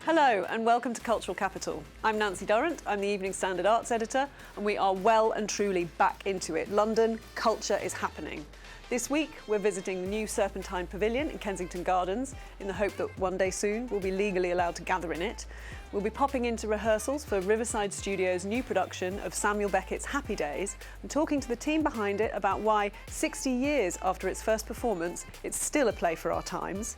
Hello and welcome to Cultural Capital. I'm Nancy Durrant, I'm the Evening Standard Arts Editor, and we are well and truly back into it. London, culture is happening. This week we're visiting the new Serpentine Pavilion in Kensington Gardens in the hope that one day soon we'll be legally allowed to gather in it. We'll be popping into rehearsals for Riverside Studios' new production of Samuel Beckett's Happy Days and talking to the team behind it about why 60 years after its first performance it's still a play for our times.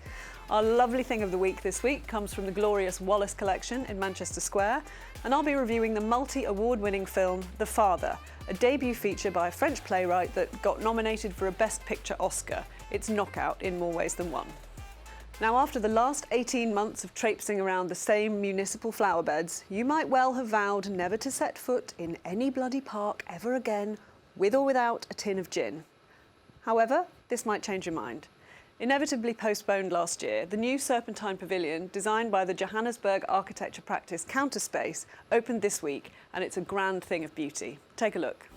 Our lovely thing of the week this week comes from the glorious Wallace Collection in Manchester Square, and I'll be reviewing the multi-award-winning film The Father, a debut feature by a French playwright that got nominated for a Best Picture Oscar. It's knockout in more ways than one. Now, after the last 18 months of traipsing around the same municipal flower beds, you might well have vowed never to set foot in any bloody park ever again, with or without a tin of gin. However, this might change your mind. Inevitably postponed last year, the new Serpentine Pavilion, designed by the Johannesburg architecture practice Counterspace, opened this week, and it's a grand thing of beauty. Take a look.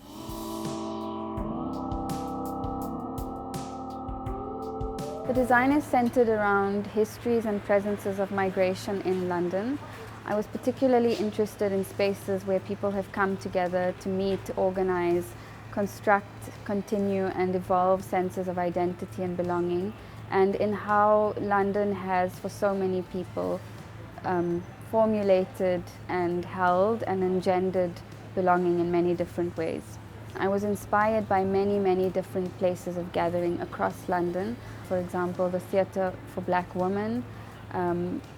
The design is centred around histories and presences of migration in London. I was particularly interested in spaces where people have come together to meet, organise, construct, continue and evolve senses of identity and belonging, and in how London has, for so many people, formulated and held and engendered belonging in many different ways. I was inspired by many different places of gathering across London. For example, the Theatre for Black Women,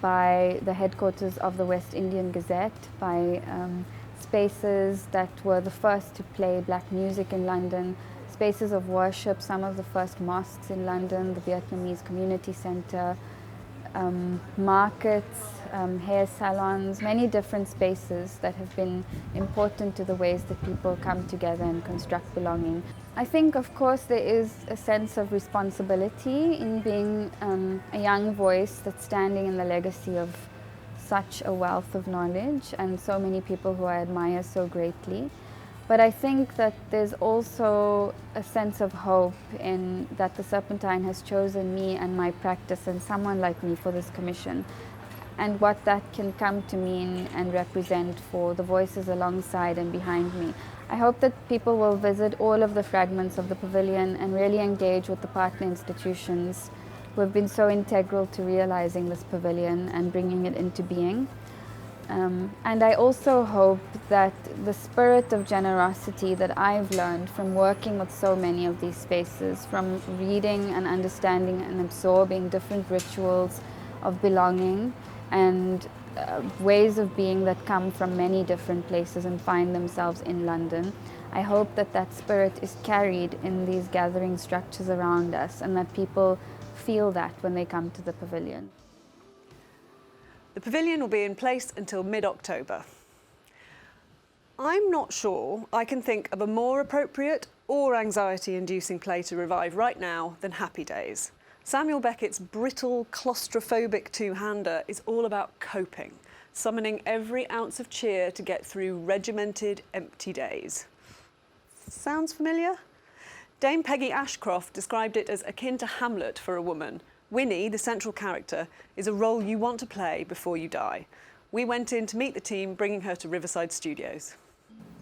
by the headquarters of the West Indian Gazette, by spaces that were the first to play black music in London, spaces of worship, some of the first mosques in London, the Vietnamese Community Centre, markets, hair salons, many different spaces that have been important to the ways that people come together and construct belonging. I think, of course, there is a sense of responsibility in being a young voice that's standing in the legacy of such a wealth of knowledge and so many people who I admire so greatly. But I think that there's also a sense of hope in that the Serpentine has chosen me and my practice and someone like me for this commission, and what that can come to mean and represent for the voices alongside and behind me. I hope that people will visit all of the fragments of the pavilion and really engage with the partner institutions who have been so integral to realizing this pavilion and bringing it into being. And I also hope that the spirit of generosity that I've learned from working with so many of these spaces, from reading and understanding and absorbing different rituals of belonging and ways of being that come from many different places and find themselves in London, I hope that that spirit is carried in these gathering structures around us and that people feel that when they come to the pavilion. The pavilion will be in place until mid-October. I'm not sure I can think of a more appropriate or anxiety-inducing play to revive right now than Happy Days. Samuel Beckett's brittle, claustrophobic two-hander is all about coping, summoning every ounce of cheer to get through regimented, empty days. Sounds familiar? Dame Peggy Ashcroft described it as akin to Hamlet for a woman. Winnie, the central character, is a role you want to play before you die. We went in to meet the team, bringing her to Riverside Studios.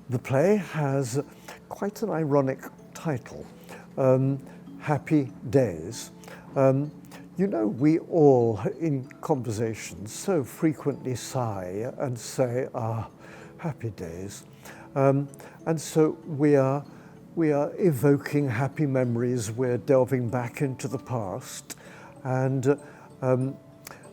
The play has quite an ironic title, Happy Days. You know, we all, in conversations, so frequently sigh and say, happy days. And so we are evoking happy memories, we're delving back into the past, and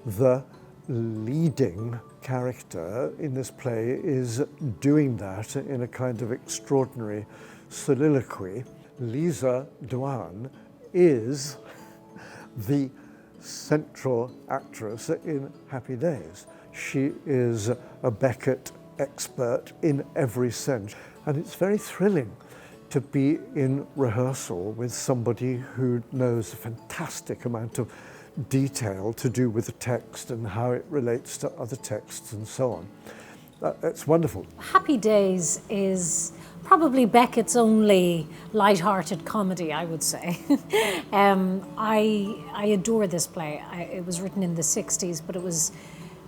the leading character in this play is doing that in a kind of extraordinary soliloquy. Lisa Douane is the central actress in Happy Days. She is a Beckett expert in every sense, and it's very thrilling to be in rehearsal with somebody who knows a fantastic amount of detail to do with the text and how it relates to other texts and so on. It's wonderful. Happy Days is probably Beckett's only light-hearted comedy, I would say. I adore this play. It was written in the 60s, but it was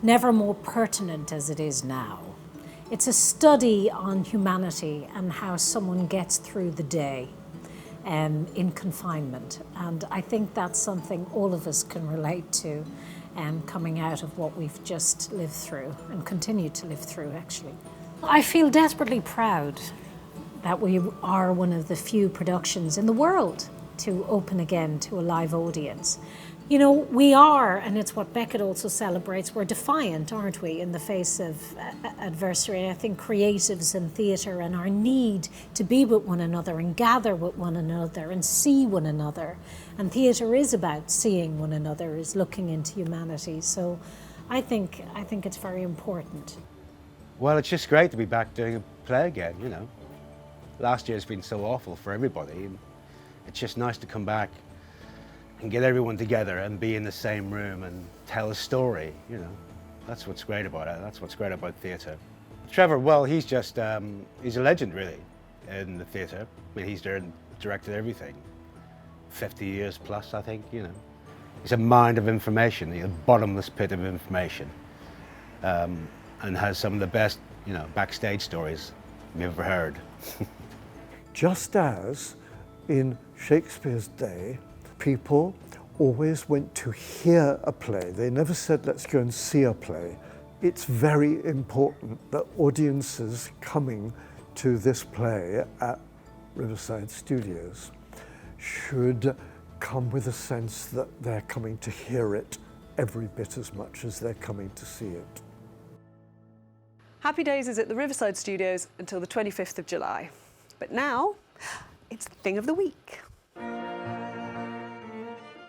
never more pertinent as it is now. It's a study on humanity and how someone gets through the day in confinement. And I think that's something all of us can relate to coming out of what we've just lived through and continue to live through, actually. I feel desperately proud that we are one of the few productions in the world to open again to a live audience. You know, we are, and it's what Beckett also celebrates, we're defiant, aren't we, in the face of adversity. I think creatives in theatre and our need to be with one another and gather with one another and see one another. And theatre is about seeing one another, is looking into humanity. So I think it's very important. Well, it's just great to be back doing a play again, you know. Last year's been so awful for everybody. And it's just nice to come back and get everyone together and be in the same room and tell a story, you know. That's what's great about it. That's what's great about theatre. Trevor, well, he's just, he's a legend, really, in the theatre. I mean, he's directed everything. 50 years plus, I think, you know. He's a mind of information, a bottomless pit of information, and has some of the best, you know, backstage stories you've ever heard. Just as in Shakespeare's day, people always went to hear a play. They never said, let's go and see a play. It's very important that audiences coming to this play at Riverside Studios should come with a sense that they're coming to hear it every bit as much as they're coming to see it. Happy Days is at the Riverside Studios until the 25th of July. But now, it's the thing of the week.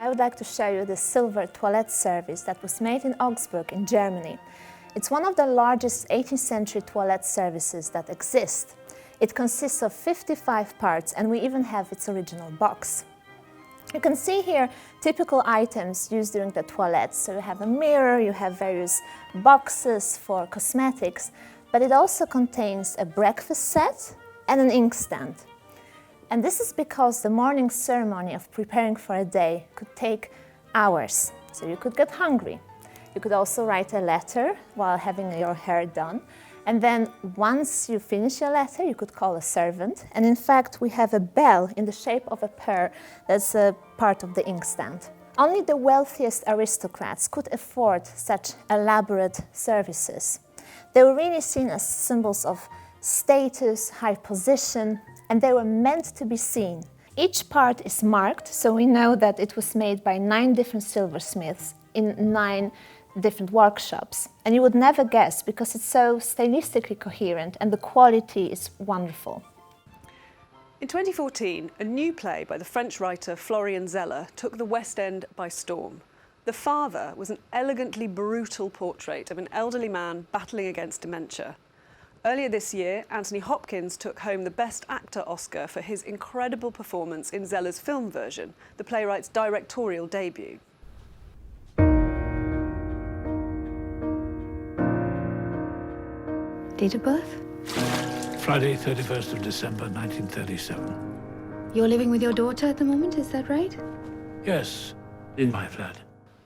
I would like to show you the silver toilet service that was made in Augsburg in Germany. It's one of the largest 18th century toilet services that exist. It consists of 55 parts and we even have its original box. You can see here typical items used during the toilet. So you have a mirror, you have various boxes for cosmetics, but it also contains a breakfast set and an inkstand. And this is because the morning ceremony of preparing for a day could take hours, so you could get hungry. You could also write a letter while having your hair done, and then once you finish your letter, you could call a servant. And in fact, we have a bell in the shape of a pear that's a part of the inkstand. Only the wealthiest aristocrats could afford such elaborate services. They were really seen as symbols of status, high position, and they were meant to be seen. Each part is marked, so we know that it was made by 9 different silversmiths in 9 different workshops. And you would never guess because it's so stylistically coherent and the quality is wonderful. In 2014, a new play by the French writer Florian Zeller took the West End by storm. The Father was an elegantly brutal portrait of an elderly man battling against dementia. Earlier this year, Anthony Hopkins took home the Best Actor Oscar for his incredible performance in Zeller's film version, the playwright's directorial debut. Date of birth? Friday, 31st of December, 1937. You're living with your daughter at the moment, is that right? Yes, in my flat.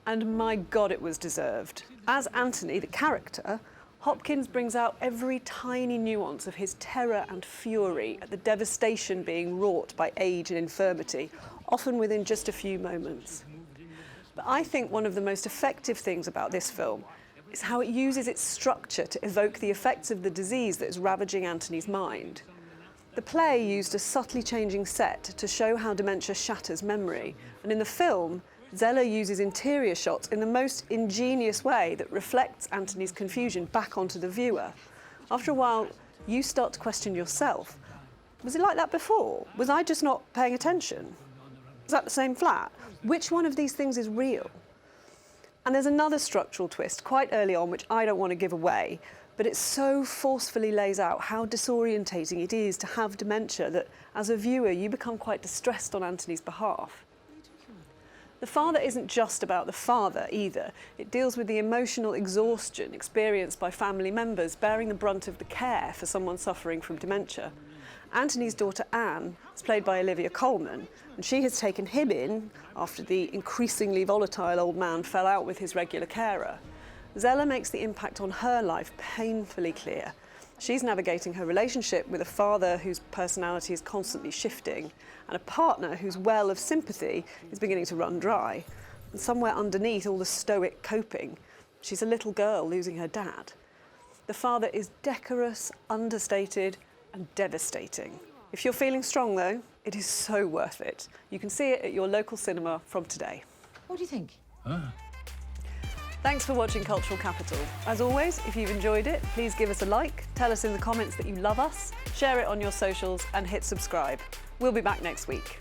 And my God, it was deserved. As Anthony, the character, Hopkins brings out every tiny nuance of his terror and fury at the devastation being wrought by age and infirmity, often within just a few moments. But I think one of the most effective things about this film is how it uses its structure to evoke the effects of the disease that is ravaging Anthony's mind. The play used a subtly changing set to show how dementia shatters memory, and in the film, Zeller uses interior shots in the most ingenious way that reflects Anthony's confusion back onto the viewer. After a while, you start to question yourself. Was it like that before? Was I just not paying attention? Is that the same flat? Which one of these things is real? And there's another structural twist quite early on, which I don't want to give away, but it so forcefully lays out how disorientating it is to have dementia that, as a viewer, you become quite distressed on Anthony's behalf. The Father isn't just about the father either. It deals with the emotional exhaustion experienced by family members bearing the brunt of the care for someone suffering from dementia. Anthony's daughter Anne is played by Olivia Colman, and she has taken him in after the increasingly volatile old man fell out with his regular carer. Zella makes the impact on her life painfully clear. She's navigating her relationship with a father whose personality is constantly shifting and a partner whose well of sympathy is beginning to run dry. And somewhere underneath all the stoic coping, she's a little girl losing her dad. The father is decorous, understated and devastating. If you're feeling strong though, it is so worth it. You can see it at your local cinema from today. What do you think? Thanks for watching Cultural Capital. As always, if you've enjoyed it, please give us a like, tell us in the comments that you love us, share it on your socials and hit subscribe. We'll be back next week.